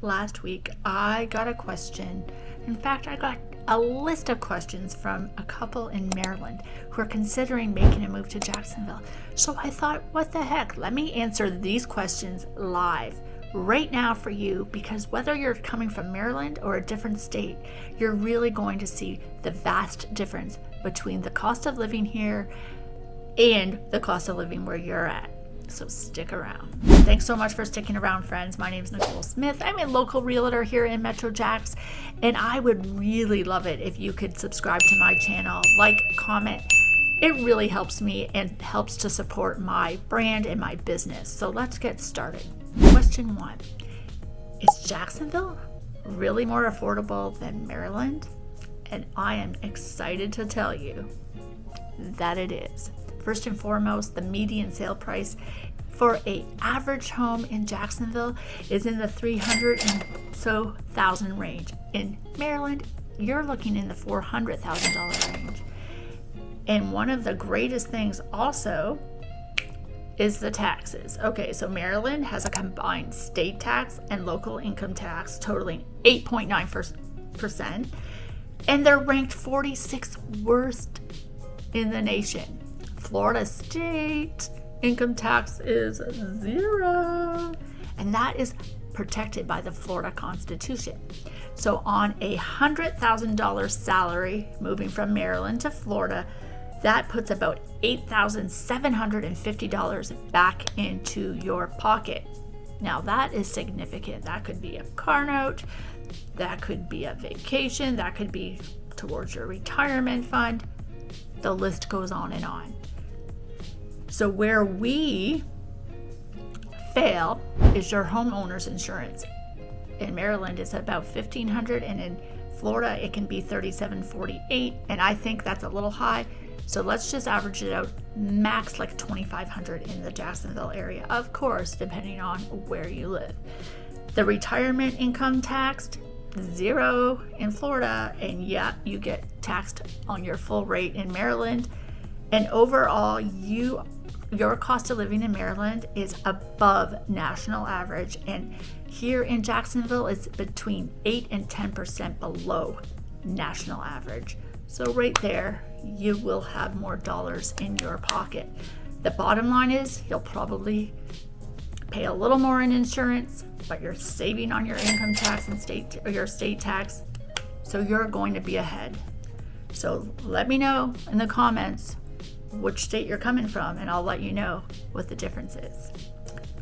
last week, I got a question. In fact, I got a list of questions from a couple in Maryland who are considering making a move to Jacksonville. So I thought, what the heck? Let me answer these questions live right now for you, because whether you're coming from Maryland or a different state, you're really going to see the vast difference between the cost of living here and the cost of living where you're at. So stick around. Thanks so much for sticking around, friends. My name is Niki Smith. I'm a local realtor here in Metro Jax, and I would really love it if you could subscribe to my channel, like, comment. It really helps me and helps to support my brand and my business. So let's get started. Question 1. Is Jacksonville really more affordable than Maryland? And I am excited to tell you that it is. First and foremost, the median sale price for an average home in Jacksonville is in the $300,000 range. In Maryland, you're looking in the $400,000 range. And one of the greatest things also is the taxes. Okay, so Maryland has a combined state tax and local income tax totaling 8.9%, and they're ranked 46th worst in the nation. Florida state income tax is 0, and that is protected by the Florida Constitution. So on a $100,000 salary moving from Maryland to Florida, that puts about $8,750 back into your pocket. Now that is significant. That could be a car note, that could be a vacation, that could be towards your retirement fund. The list goes on and on. So where we fail is your homeowner's insurance. In Maryland, it's about $1,500, and in Florida, it can be $3,748, and I think that's a little high. So let's just average it out, max like $2,500 in the Jacksonville area, of course, depending on where you live. The retirement income taxed, 0 in Florida, and yeah, you get taxed on your full rate in Maryland. And overall, your cost of living in Maryland is above national average, and here in Jacksonville, it's between 8 and 10% below national average. So right there, you will have more dollars in your pocket. The bottom line is you'll probably pay a little more in insurance, but you're saving on your income tax and your state tax, so you're going to be ahead. So let me know in the comments which state you're coming from, and I'll let you know what the difference is.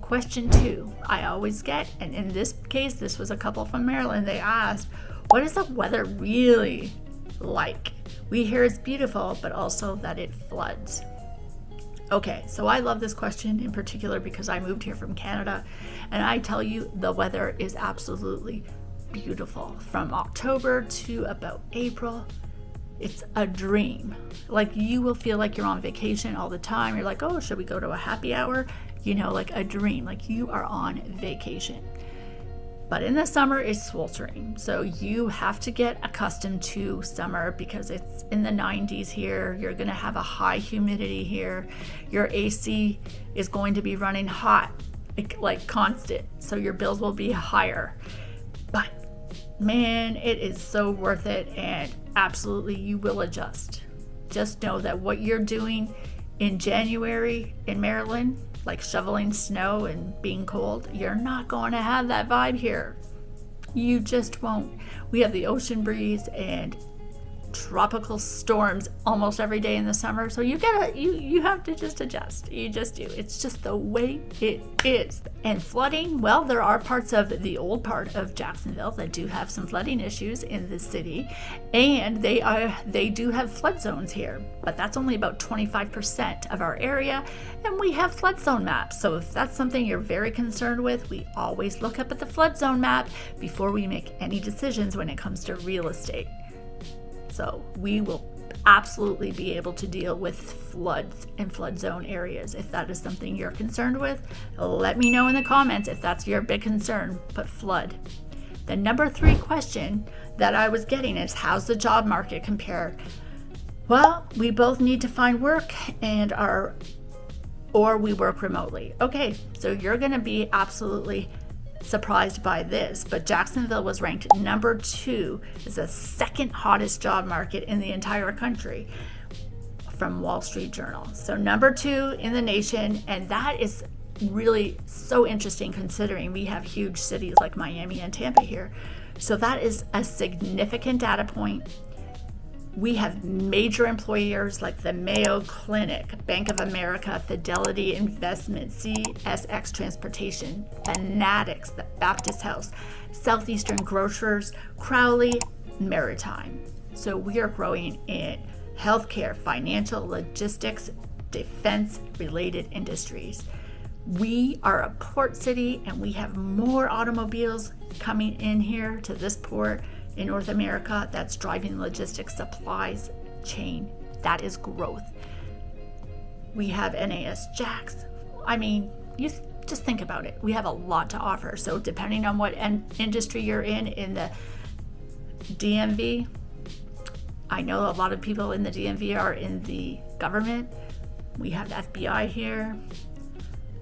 Question 2, I always get, and in this case, this was a couple from Maryland. They asked, what is the weather really like? We hear it's beautiful, but also that it floods. Okay, so I love this question in particular because I moved here from Canada, and I tell you, the weather is absolutely beautiful. From October to about April, it's a dream. Like, you will feel like you're on vacation all the time. You're like, oh, should we go to a happy hour? You know, like a dream, like you are on vacation. But in the summer, it's sweltering. So you have to get accustomed to summer because it's in the 90s here. You're going to have a high humidity here. Your AC is going to be running hot, like constant. So your bills will be higher. But man, it is so worth it, and absolutely you will adjust. Just know that what you're doing in January in Maryland, like shoveling snow and being cold, you're not going to have that vibe here. You just won't. We have the ocean breeze and tropical storms almost every day in the summer, so you have to just adjust. You just do. It's just the way it is. And flooding, well, there are parts of the old part of Jacksonville that do have some flooding issues in the city, and they do have flood zones here, but that's only about 25% of our area, and we have flood zone maps. So if that's something you're very concerned with, we always look up at the flood zone map before we make any decisions when it comes to real estate. So we will absolutely be able to deal with floods and flood zone areas. If that is something you're concerned with, let me know in the comments if that's your big concern. But flood. The number 3 question that I was getting is, how's the job market compared? Well, we both need to find work or we work remotely. Okay, so you're going to be absolutely surprised by this, but Jacksonville was ranked number 2 as the second hottest job market in the entire country from Wall Street Journal. So number 2 in the nation, and that is really so interesting considering we have huge cities like Miami and Tampa here. So that is a significant data point. We have major employers like the Mayo Clinic, Bank of America, Fidelity Investment, CSX Transportation, Fanatics, the Baptist House, Southeastern Grocers, Crowley, Maritime. So we are growing in healthcare, financial, logistics, defense-related industries. We are a port city and we have more automobiles coming in here to this port in North America. That's driving logistics supplies chain. That is growth. We have NAS Jax. I mean, you just think about it. We have a lot to offer. So depending on what industry you're in the DMV, I know a lot of people in the DMV are in the government. We have the FBI here.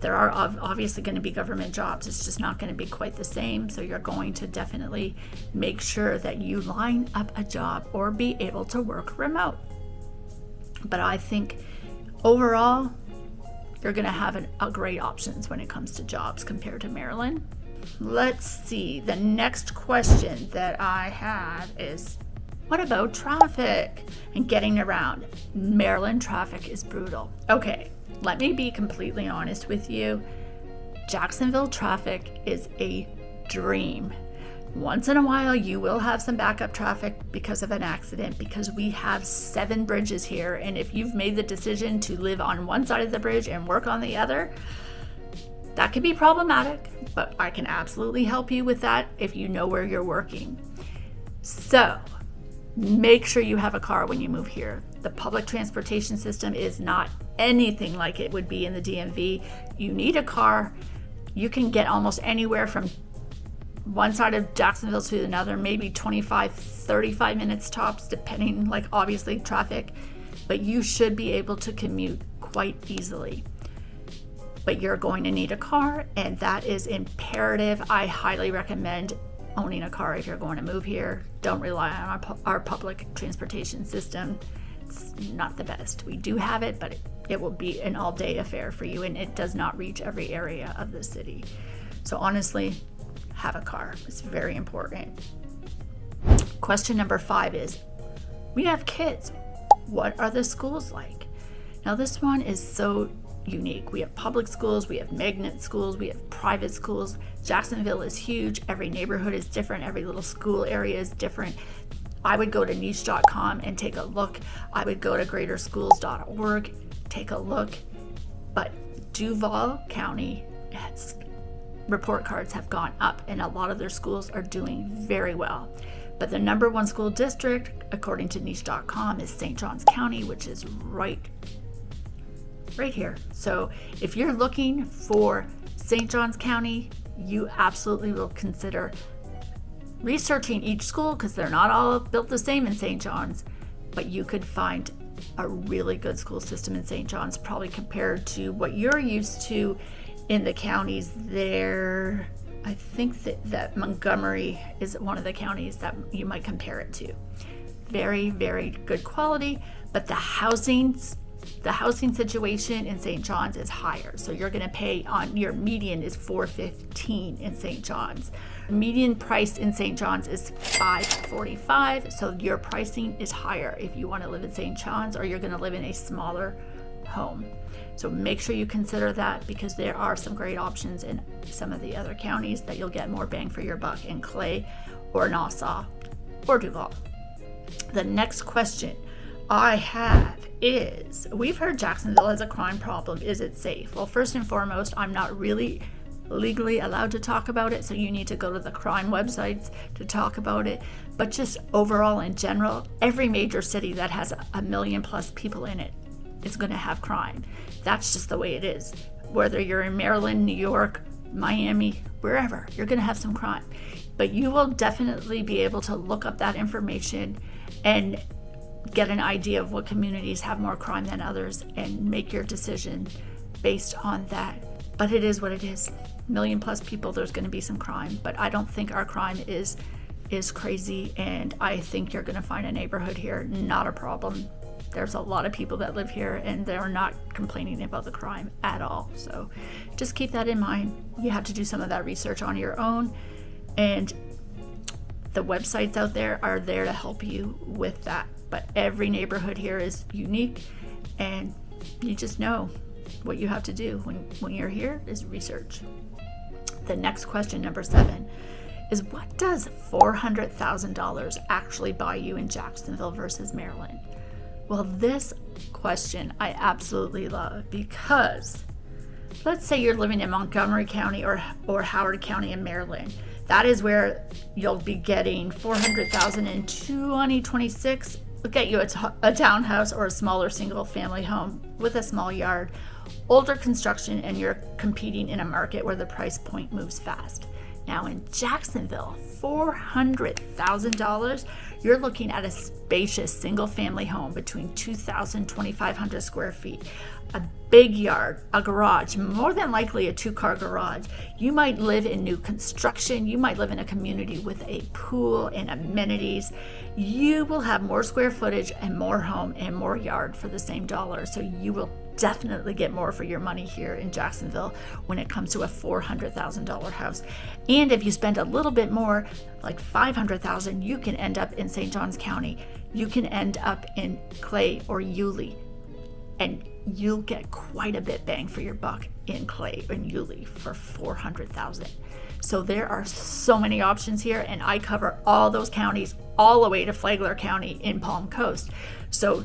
There are obviously going to be government jobs. It's just not going to be quite the same. So you're going to definitely make sure that you line up a job or be able to work remote. But I think overall, you're going to have a great options when it comes to jobs compared to Maryland. Let's see. The next question that I have is, what about traffic and getting around? Maryland traffic is brutal. Okay. Let me be completely honest with you. Jacksonville traffic is a dream. Once in a while, you will have some backup traffic because of an accident, because we have 7 bridges here. And if you've made the decision to live on one side of the bridge and work on the other, that can be problematic, but I can absolutely help you with that if you know where you're working. So make sure you have a car when you move here. The public transportation system is not anything like it would be in the DMV. You need a car. You can get almost anywhere from one side of Jacksonville to another, maybe 25, 35 minutes tops, depending, like obviously traffic, but you should be able to commute quite easily. But you're going to need a car, and that is imperative. I highly recommend owning a car if you're going to move here. Don't rely on our public transportation system. It's not the best. We do have it, but it will be an all-day affair for you, and it does not reach every area of the city. So honestly, have a car. It's very important. Question number 5 is, we have kids. What are the schools like? Now this one is so unique. We have public schools, we have magnet schools, we have private schools. Jacksonville is huge. Every neighborhood is different. Every little school area is different. I would go to niche.com and take a look. I would go to greaterschools.org, take a look. But Duval County report cards have gone up, and a lot of their schools are doing very well. But the number 1 school district, according to niche.com, is St. Johns County, which is right here. So if you're looking for St. Johns County, you absolutely will consider researching each school, because they're not all built the same in St. John's, but you could find a really good school system in St. John's, probably compared to what you're used to in the counties there. I think that Montgomery is one of the counties that you might compare it to. Very, very good quality, but the housing situation in St. John's is higher. So you're going to pay on your median is $415 in St. John's. Median price in St. John's is $545. So your pricing is higher if you want to live in St. John's, or you're going to live in a smaller home. So make sure you consider that, because there are some great options in some of the other counties that you'll get more bang for your buck in Clay or Nassau or Duval. The next question I have is, we've heard Jacksonville has a crime problem. Is it safe? Well, first and foremost, I'm not really legally allowed to talk about it, so you need to go to the crime websites to talk about it. But just overall, in general, every major city that has a million plus people in it is going to have crime. That's just the way it is. Whether you're in Maryland, New York, Miami, wherever, you're going to have some crime. But you will definitely be able to look up that information and get an idea of what communities have more crime than others and make your decision based on that. But it is what it is. million plus people, there's going to be some crime, but I don't think our crime is crazy, and I think you're going to find a neighborhood here, not a problem. There's a lot of people that live here and they're not complaining about the crime at all. So just keep that in mind. You have to do some of that research on your own, and the websites out there are there to help you with that. But every neighborhood here is unique, and you just know what you have to do when you're here is research. The next question, number 7, is what does $400,000 actually buy you in Jacksonville versus Maryland? Well, this question I absolutely love, because let's say you're living in Montgomery County or Howard County in Maryland. That is where you'll be getting $400,000 in 2026. We'll get you a townhouse or a smaller single family home with a small yard, older construction, and you're competing in a market where the price point moves fast. Now in Jacksonville, $400,000, you're looking at a spacious single family home between 2,000 and 2,500 square feet, a big yard, a garage, more than likely a 2-car garage. You might live in new construction. You might live in a community with a pool and amenities. You will have more square footage and more home and more yard for the same dollar. So you will definitely get more for your money here in Jacksonville when it comes to a $400,000 house. And if you spend a little bit more, like $500,000, you can end up in St. Johns County. You can end up in Clay or Yulee, and you'll get quite a bit bang for your buck in Clay and Yulee for $400,000. So there are so many options here, and I cover all those counties all the way to Flagler County in Palm Coast. So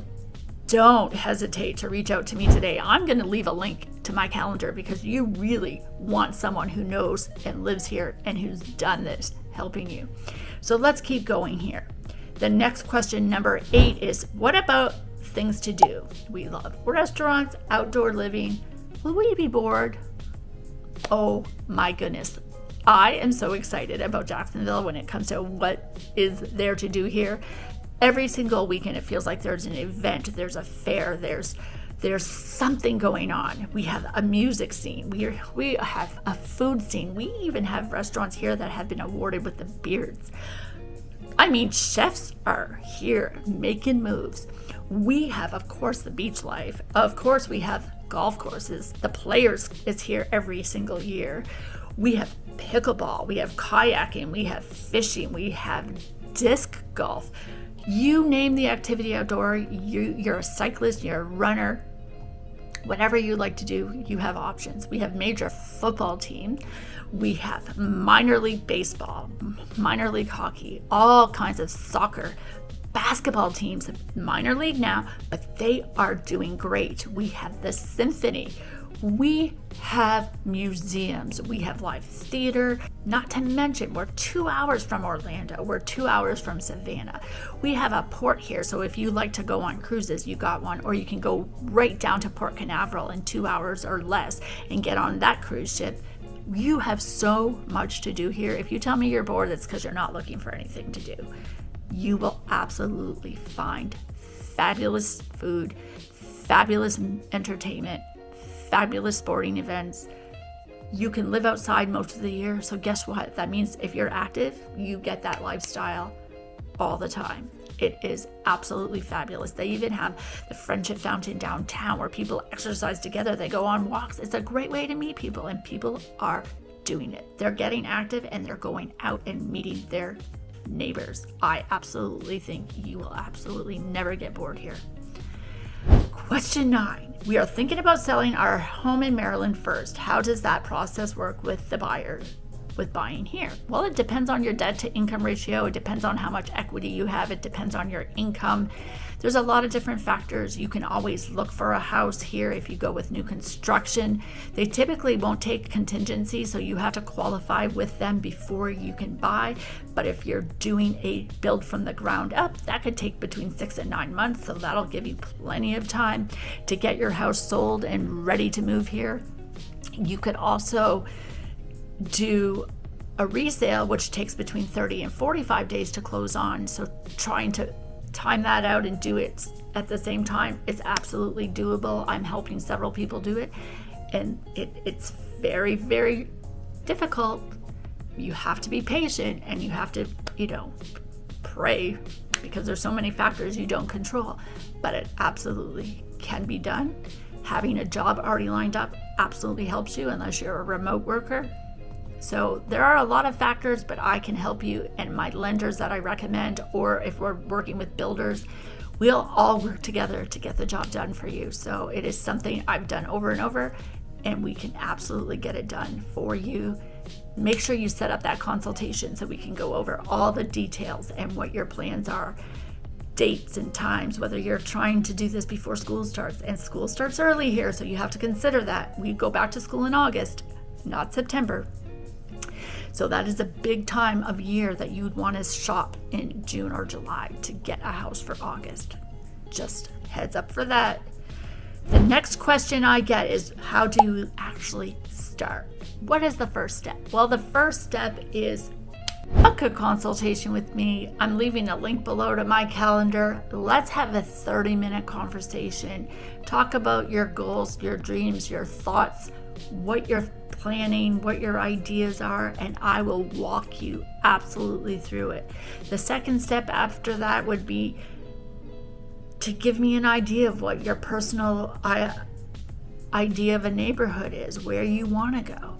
don't hesitate to reach out to me today. I'm going to leave a link to my calendar because you really want someone who knows and lives here and who's done this helping you. So let's keep going here. The next question, number 8, is what about things to do? We love restaurants, outdoor living. Will we be bored? Oh my goodness. I am so excited about Jacksonville when it comes to what is there to do here. Every single weekend, it feels like there's an event, there's a fair, there's something going on. We have a music scene, we have a food scene. We even have restaurants here that have been awarded with the beards. I mean, chefs are here making moves. We have, of course, the beach life. Of course, we have golf courses. The Players is here every single year. We have pickleball, we have kayaking, we have fishing, we have disc golf. You name the activity outdoor, you're a cyclist, you're a runner, whatever you like to do, you have options. We have major football teams, we have minor league baseball, minor league hockey, all kinds of soccer, basketball teams, minor league now, but they are doing great. We have the symphony. We have museums, we have live theater, not to mention we're 2 hours from Orlando, we're 2 hours from Savannah. We have a port here, so if you like to go on cruises, you got one, or you can go right down to Port Canaveral in 2 hours or less and get on that cruise ship. You have so much to do here. If you tell me you're bored, it's because you're not looking for anything to do. You will absolutely find fabulous food, fabulous entertainment, fabulous sporting events. You can live outside most of the year, so guess what? That means if you're active, you get that lifestyle all the time. It is absolutely fabulous. They even have the Friendship Fountain downtown where people exercise together. They go on walks. It's a great way to meet people, and people are doing it. They're getting active and they're going out and meeting their neighbors. I absolutely think you will absolutely never get bored here. Question 9. We are thinking about selling our home in Maryland first. How does that process work with the buyer, with buying here? Well, it depends on your debt to income ratio. It depends on how much equity you have. It depends on your income. There's a lot of different factors. You can always look for a house here if you go with new construction. They typically won't take contingency, so you have to qualify with them before you can buy. But if you're doing a build from the ground up, that could take between 6 and 9 months, so that'll give you plenty of time to get your house sold and ready to move here. You could also do a resale, which takes between 30 and 45 days to close on. So trying to time that out and do it at the same time is absolutely doable. I'm helping several people do it, and it's very, very difficult. You have to be patient, and you have to, pray, because there's so many factors you don't control, but it absolutely can be done. Having a job already lined up absolutely helps you, unless you're a remote worker. So there are a lot of factors, but I can help you, and my lenders that I recommend, or if we're working with builders, we'll all work together to get the job done for you. So it is something I've done over and over, and we can absolutely get it done for you. Make sure you set up that consultation so we can go over all the details and what your plans are, dates and times, whether you're trying to do this before school starts. And school starts early here, so you have to consider that. We go back to school in August, not September. So that is a big time of year that you would want to shop in June or July to get a house for August. Just heads up for that. The next question I get is, how do you actually start? What is the first step? Well, the first step is book a consultation with me. I'm leaving a link below to my calendar. Let's have a 30-minute conversation. Talk about your goals, your dreams, your thoughts, what you're planning, what your ideas are, and I will walk you absolutely through it. The second step after that would be to give me an idea of what your personal idea of a neighborhood is, where you want to go,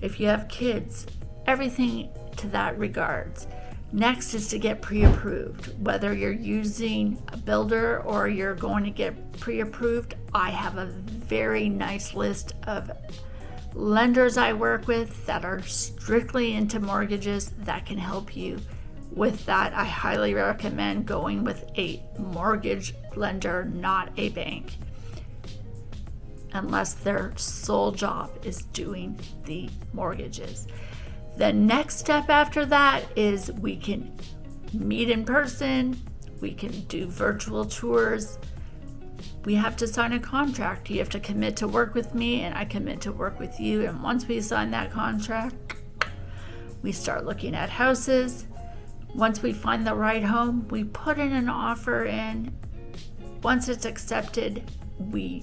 if you have kids, everything to that regards. Next is to get pre-approved. Whether you're using a builder or you're going to get pre-approved, I have a very nice list of lenders I work with that are strictly into mortgages that can help you with that. I highly recommend going with a mortgage lender, not a bank, unless their sole job is doing the mortgages. The next step after that is we can meet in person, we can do virtual tours. We have to sign a contract. You have to commit to work with me, and I commit to work with you. And once we sign that contract, we start looking at houses. Once we find the right home, we put in an offer in. Once it's accepted, we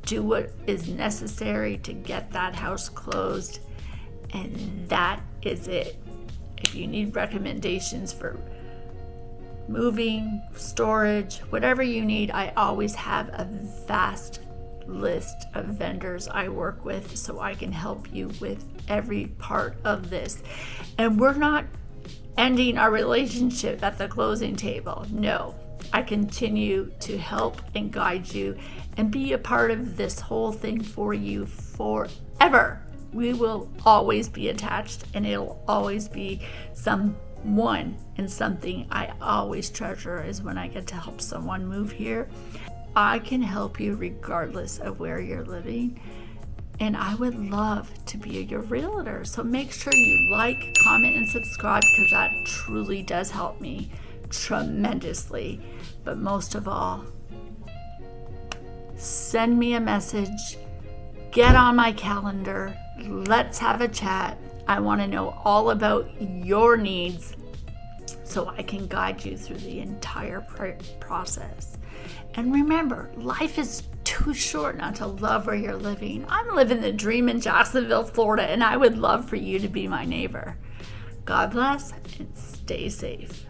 do what is necessary to get that house closed, and that is it. If you need recommendations for moving, storage, whatever you need, I always have a vast list of vendors I work with, so I can help you with every part of this. And we're not ending our relationship at the closing table. No, I continue to help and guide you and be a part of this whole thing for you forever. We will always be attached, and it'll always be someone and something I always treasure is when I get to help someone move here. I can help you regardless of where you're living, and I would love to be your realtor. So make sure you like, comment, and subscribe, because that truly does help me tremendously. But most of all, send me a message, get on my calendar, let's have a chat. I want to know all about your needs so I can guide you through the entire process. And remember, life is too short not to love where you're living. I'm living the dream in Jacksonville, Florida, and I would love for you to be my neighbor. God bless and stay safe.